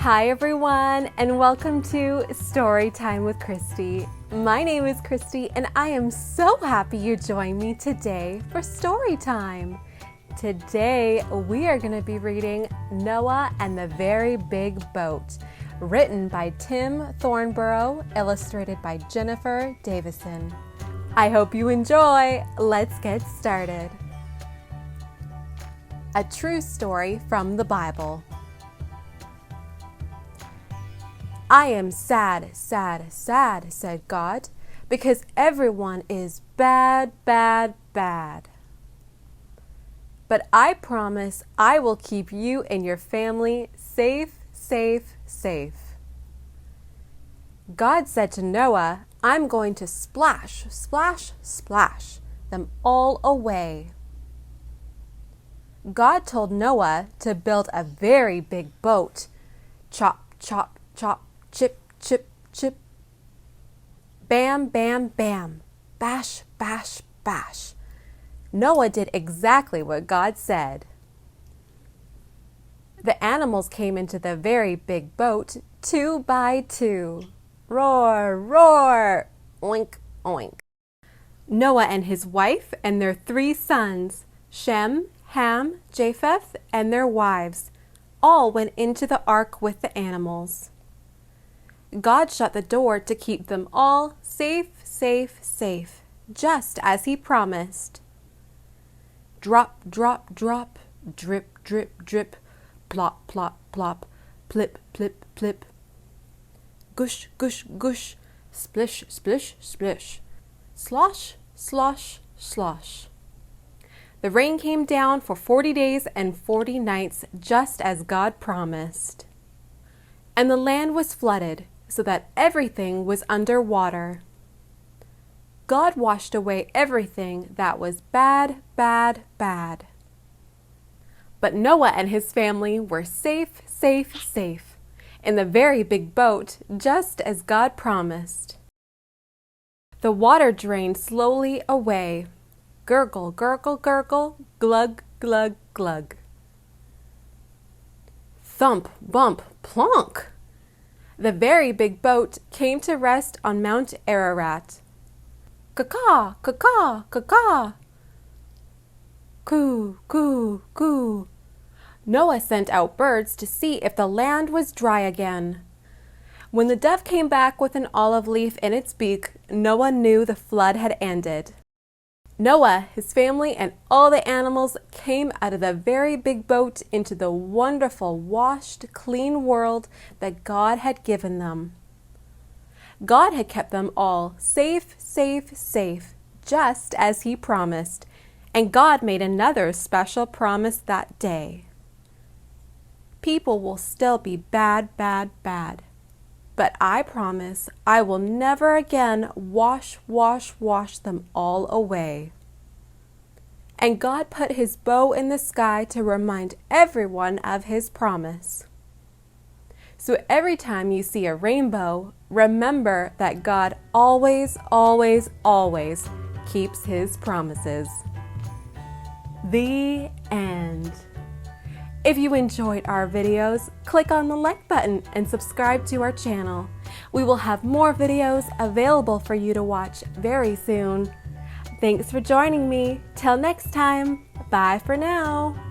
Hi everyone, and welcome to Story Time with Christy. My name is Christy, and I am so happy you joined me today for Story Time. Today, we are going to be reading Noah and the Very Big Boat, written by Tim Thornborough, illustrated by Jennifer Davison. I hope you enjoy. Let's get started. A true story from the Bible. I am sad, sad, sad, said God, because everyone is bad, bad, bad. But I promise I will keep you and your family safe, safe, safe. God said to Noah, I'm going to splash, splash, splash them all away. God told Noah to build a very big boat. Chop, chop, chop. Chip, chip, chip. Bam, bam, bam. Bash, bash, bash. Noah did exactly what God said. The animals came into the very big boat, 2 by 2. Roar, roar. Oink, oink. Noah and his wife and their 3 sons, Shem, Ham, Japheth, and their wives, all went into the ark with the animals. God shut the door to keep them all safe, safe, safe, just as He promised. Drop, drop, drop, drip, drip, drip, plop, plop, plop, plip, plip, plip. Gush, gush, gush, splish, splish, splish, slosh, slosh, slosh. The rain came down for 40 days and 40 nights, just as God promised. And the land was flooded, so that everything was under water. God washed away everything that was bad, bad, bad. But Noah and his family were safe, safe, safe in the very big boat, just as God promised. The water drained slowly away. Gurgle, gurgle, gurgle, glug, glug, glug. Thump, bump, plonk. The very big boat came to rest on Mount Ararat. Caw-caw, caw-caw, caw-caw. Coo, coo, coo. Noah sent out birds to see if the land was dry again. When the dove came back with an olive leaf in its beak, Noah knew the flood had ended. Noah, his family, and all the animals came out of the very big boat into the wonderful, washed, clean world that God had given them. God had kept them all safe, safe, safe, just as He promised, and God made another special promise that day. People will still be bad, bad, bad, but I promise I will never again wash them all away. And God put His bow in the sky to remind everyone of His promise. So every time you see a rainbow, remember that God always, always, always keeps His promises. The end. If you enjoyed our videos, click on the like button and subscribe to our channel. We will have more videos available for you to watch very soon. Thanks for joining me. Till next time, bye for now.